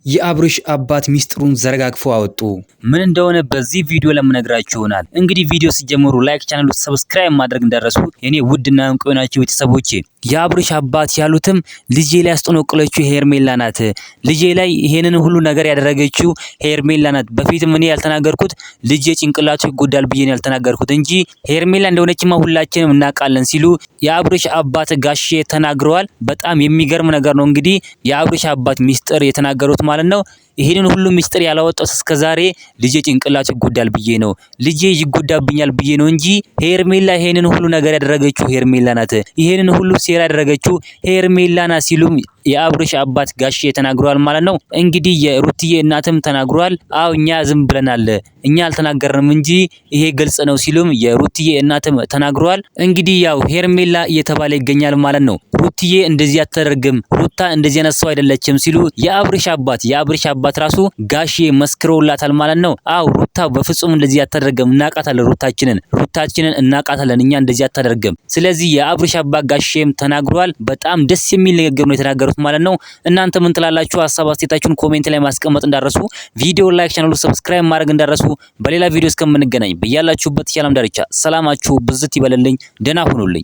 የአብርሽ አባት ሚስጥሩን ዘረጋግፈው አወጡ። ምን እንደሆነ በዚህ ቪዲዮ ለምነግራችሁ ይሆናል። እንግዲህ ቪዲዮ ሲጀምሩ ላይክ፣ ቻናሉ ሰብስክራይብ ማድረግ እንዳረሱ የኔ ውድና እንቁ የሆናችሁ ቤተሰቦቼ። የአብርሽ አባት ያሉትም ልጄ ላይ ያስጠነቀለችው ሄርሜላ ናት። ልጄ ላይ ይሄንን ሁሉ ነገር ያደረገችው ሄርሜላ ናት። በፊትም እኔ ያልተናገርኩት ልጄ ጭንቅላቱ ይጎዳል ብዬ ነው ያልተናገርኩት እንጂ ሄርሜላ እንደሆነችማ ሁላችንም እናውቃለን ሲሉ የአብርሽ አባት ጋሼ ተናግረዋል። በጣም የሚገርም ነገር ነው። እንግዲህ የአብርሽ አባት ሚስጥር የተናገሩት ማለት ነው። ይሄንን ሁሉ ሚስጥር ያላወጣው እስከዛሬ ልጄ ጭንቅላት ይጎዳል ብዬ ነው፣ ልጄ ይጎዳብኛል ብዬ ነው እንጂ ሄርሜላ ይሄንን ሁሉ ነገር ያደረገችው ሄርሜላ ናት፣ ይሄንን ሁሉ ሴራ ያደረገችው ሄርሜላ ናት ሲሉም የአብርሽ አባት ጋሼ ተናግሯል ማለት ነው። እንግዲህ የሩትዬ እናትም ተናግሯል። አው እኛ ዝም ብለናል፣ እኛ አልተናገርንም እንጂ ይሄ ግልጽ ነው ሲሉም የሩትዬ እናትም ተናግሯል። እንግዲህ ያው ሄርሜላ እየተባለ ይገኛል ማለት ነው። ሩትዬ እንደዚህ አትደረግም፣ ሩታ እንደዚህ አይነት ሰው አይደለችም ሲሉ የአብርሽ አባት ራሱ ጋሼ መስክረውላታል ማለት ነው። አው ሩታ በፍጹም እንደዚህ አትደረግም፣ እናቃታለን፣ ሩታችንን እናቃታለን፣ እኛ እንደዚህ አትደረግም። ስለዚህ የአብርሽ አባት ጋሼም ተናግሯል። በጣም ደስ የሚል ንግግር ነው የተናገሩት ማለት ነው። እናንተ ምን ትላላችሁ? ሀሳብ አስተያየታችሁን ኮሜንት ላይ ማስቀመጥ እንዳረሱ፣ ቪዲዮ ላይክ፣ ቻናሉ ሰብስክራይብ ማድረግ እንዳረሱ። በሌላ ቪዲዮ እስከምንገናኝ በያላችሁበት የዓለም ዳርቻ ሰላማችሁ ብዝት ይበልልኝ። ደህና ሁኑልኝ።